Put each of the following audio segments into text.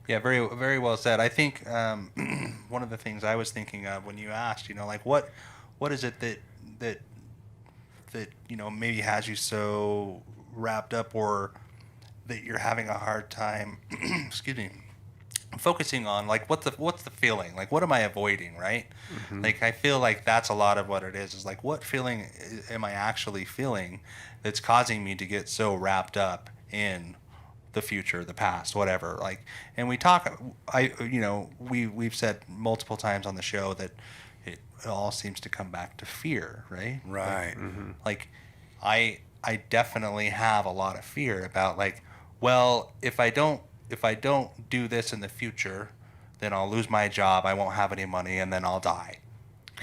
Yeah, very very well said. I think one of the things I was thinking of when you asked, like what is it that maybe has you so wrapped up, or that you're having a hard time excuse me, focusing on, like what's the feeling, like what am I avoiding, right? Like I feel like that's a lot of what it is like what feeling am I actually feeling that's causing me to get so wrapped up in the future, the past, whatever. Like, and we talk, we've said multiple times on the show that it all seems to come back to fear, right? Right. Like I definitely have a lot of fear about, like, well, if I don't do this in the future, then I'll lose my job, I won't have any money, and then I'll die.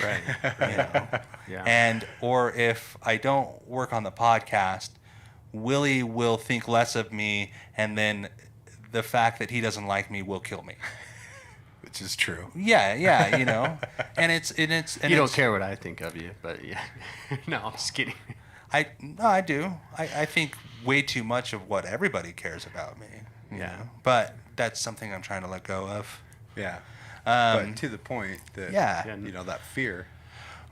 Right. You know? Yeah. And or if I don't work on the podcast, Willie will think less of me, and then the fact that he doesn't like me will kill me. Which is true. Yeah, yeah, and You don't care what I think of you, but yeah. No, I'm just kidding. No, I do. I think way too much of what everybody cares about me. You know? But that's something I'm trying to let go of. Yeah. But to the point that, Yeah. that fear.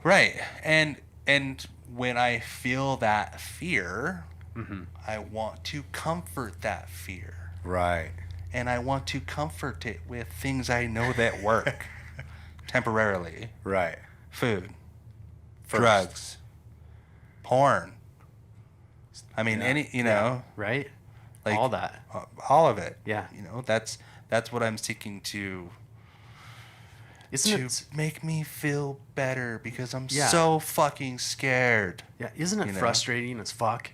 Right. And when I feel that fear, I want to comfort that fear. Right. And I want to comfort it with things I know that work temporarily. Right. Food, First. drugs, porn. I mean, Right? like All that. all of it. Yeah. That's what I'm seeking to Isn't it? make me feel better, because I'm Yeah. so fucking scared. Yeah, isn't it You know? frustrating as fuck?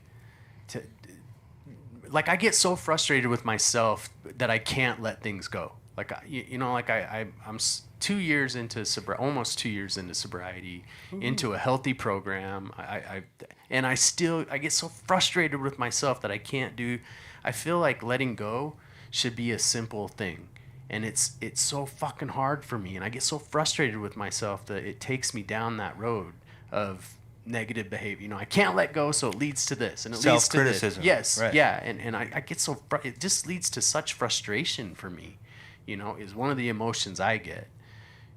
Like, I get so frustrated with myself that I can't let things go. Like, I'm 2 years into almost 2 years into sobriety, into a healthy program. I get so frustrated with myself that I can't do. I feel like letting go should be a simple thing. And it's so fucking hard for me, and I get so frustrated with myself that it takes me down that road of negative behavior. I can't let go, so it leads to this, and it leads to this. Self-criticism. Yes, Right. yeah, and I get so it just leads to such frustration for me. Is one of the emotions I get.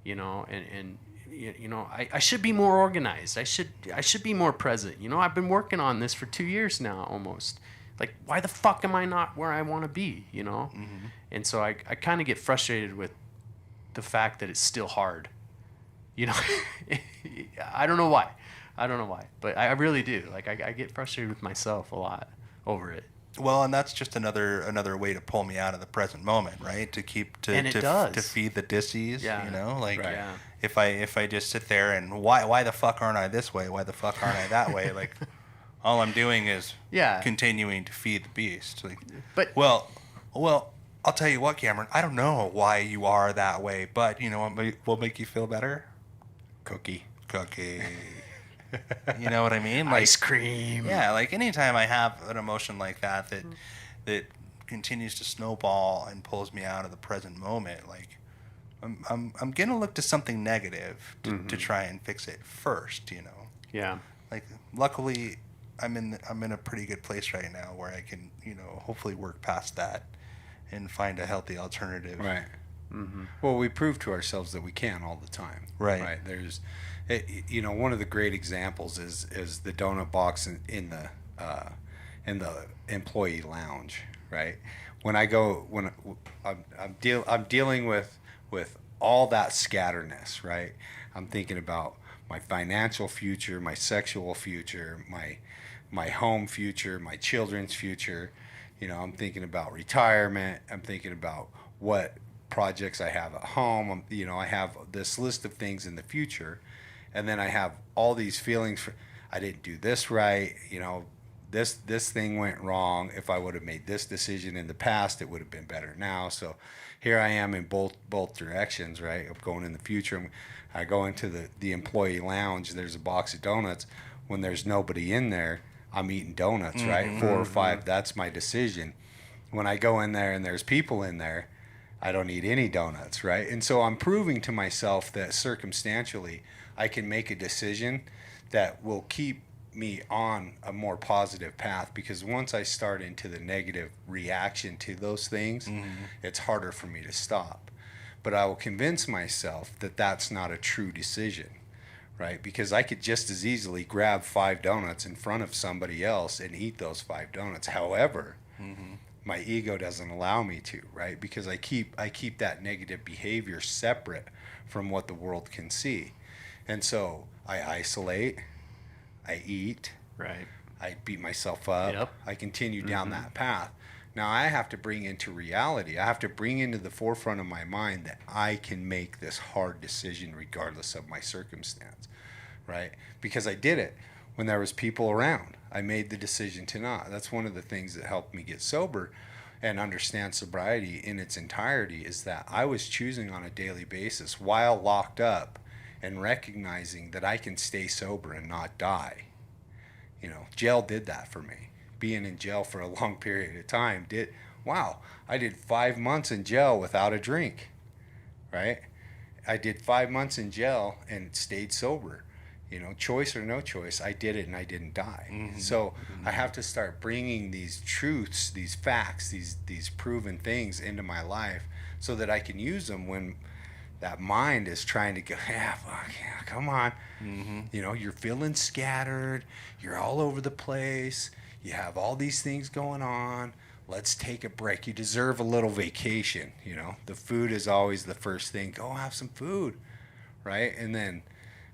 I should be more organized. I should be more present. I've been working on this for 2 years now, almost. Like, why the fuck am I not where I want to be? And so I kind of get frustrated with the fact that it's still hard. I don't know why, but I really do. Like, I get frustrated with myself a lot over it. Well, and that's just another way to pull me out of the present moment, right? To feed the disease, Yeah. like Right. Yeah. if I just sit there and why the fuck aren't I this way? Why the fuck aren't I that way? Like, all I'm doing is continuing to feed the beast. Like, But well, I'll tell you what, Cameron. I don't know why you are that way, but you know what will make you feel better? Cookie. You know what I mean? Like, ice cream. yeah, like anytime I have an emotion like that continues to snowball and pulls me out of the present moment, like I'm gonna look to something negative to try and fix it first. Yeah. Like, luckily I'm in a pretty good place right now where I can hopefully work past that and find a healthy alternative. Right. Well, we prove to ourselves that we can all the time. Right. There's, one of the great examples is the donut box in the employee lounge. Right. When I'm dealing with all that scatterness. Right. I'm thinking about my financial future, my sexual future, my home future, my children's future. I'm thinking about retirement. I'm thinking about what projects I have at home. I have this list of things in the future, and then I have all these feelings for, I didn't do this right. This thing went wrong. If I would have made this decision in the past, it would have been better now. So here I am in both directions, right? Of going in the future. I go into the employee lounge. There's a box of donuts. When there's nobody in there, I'm eating donuts, right? 4 or 5, that's my decision. When I go in there and there's people in there, I don't eat any donuts, right? And so I'm proving to myself that circumstantially I can make a decision that will keep me on a more positive path, because once I start into the negative reaction to those things, it's harder for me to stop. But I will convince myself that that's not a true decision, right? Because I could just as easily grab 5 donuts in front of somebody else and eat those 5 donuts. However, my ego doesn't allow me to, right? Because I keep that negative behavior separate from what the world can see. And so I isolate, I eat, Right. I beat myself up, Yep. I continue down that path. Now I have to bring into reality, I have to bring into the forefront of my mind that I can make this hard decision regardless of my circumstance, right? Because I did it when there was people around. I made the decision to not. That's one of the things that helped me get sober and understand sobriety in its entirety, is that I was choosing on a daily basis while locked up and recognizing that I can stay sober and not die. You know, jail did that for me. Being in jail for a long period of time did. Wow, I did 5 months in jail without a drink, right? I did 5 months in jail and stayed sober. You know, choice or no choice, I did it and I didn't die. So I have to start bringing these truths, these facts, these proven things into my life so that I can use them when that mind is trying to go, yeah, fuck, yeah, come on. You know, you're feeling scattered, you're all over the place, you have all these things going on. Let's take a break. You deserve a little vacation. You know, the food is always the first thing. Go have some food, right? And then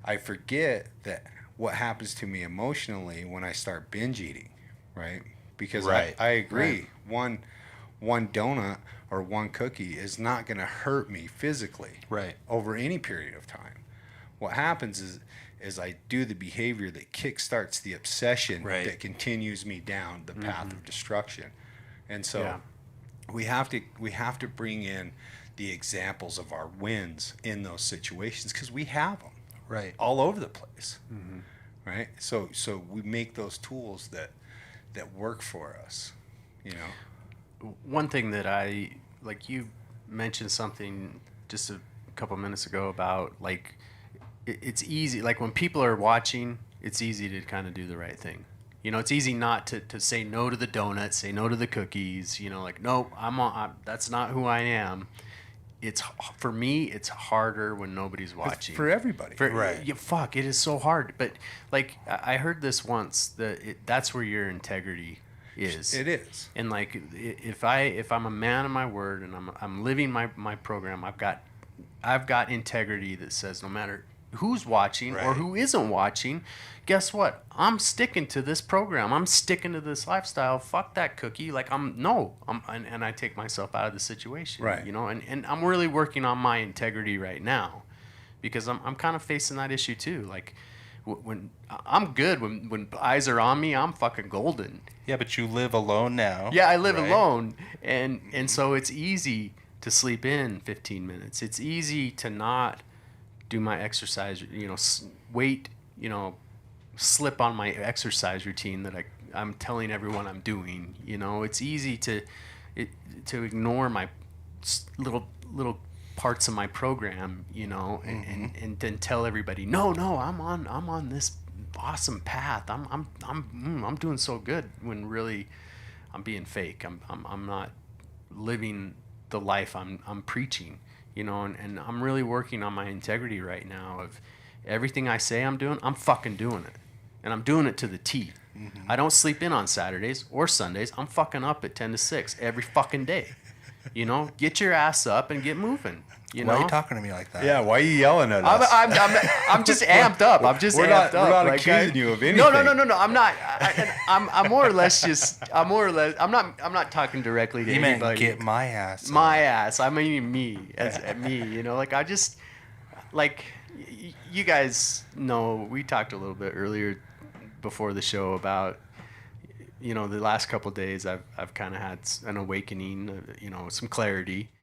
I forget that what happens to me emotionally when I start binge eating, right? Because Right. I agree. One donut or one cookie is not going to hurt me physically, Right. over any period of time. What happens is I do the behavior that kickstarts the obsession Right. that continues me down the path of destruction. And so Yeah. we have to bring in the examples of our wins in those situations, because we have them Right. all over the place, right? So we make those tools that work for us, you know. One thing that I like, you mentioned something just a couple minutes ago about, like, it's easy, like when people are watching, it's easy to kind of do the right thing. You know, it's easy not to say no to the donuts, say no to the cookies, you know, like, nope, that's not who I am. For me, it's harder when nobody's watching. For everybody. Right. Fuck, it is so hard. But like, I heard this once, that's where your integrity is. It is. And like, if I'm a man of my word and I'm living my program, I've got integrity that says no matter who's watching or Right. who isn't watching, guess what? I'm sticking to this program. I'm sticking to this lifestyle. Fuck that cookie. Like, and I take myself out of the situation. Right. You know, and I'm really working on my integrity right now, because I'm kind of facing that issue too. Like, when I'm good, when eyes are on me, I'm fucking golden. Yeah, but you live alone now. Yeah, I live right? alone, and so it's easy to sleep in 15 minutes. It's easy to not do my exercise, you know, wait, you know, slip on my exercise routine that I'm telling everyone I'm doing. You know, it's easy to ignore my little parts of my program, you know, and then tell everybody, no, I'm on this awesome path. I'm doing so good, when really I'm being fake. I'm not living the life I'm preaching, you know, and I'm really working on my integrity right now of everything I say I'm doing, I'm fucking doing it. And I'm doing it to the T. I don't sleep in on Saturdays or Sundays. I'm fucking up at 10 to 6 every fucking day. You know, get your ass up and get moving. You know? Why are you talking to me like that? Yeah, why are you yelling at us? I'm just amped up. I'm just We're amped not- up. we're not Like, accusing you of No, anything. no. I'm not. I'm more or less just. I'm not talking directly to He meant anybody. get my ass. My ass. I mean me. As me. You know, like, I just, like, you guys know, we talked a little bit earlier before the show about, you know, the last couple of days I've kind of had an awakening, you know, some clarity.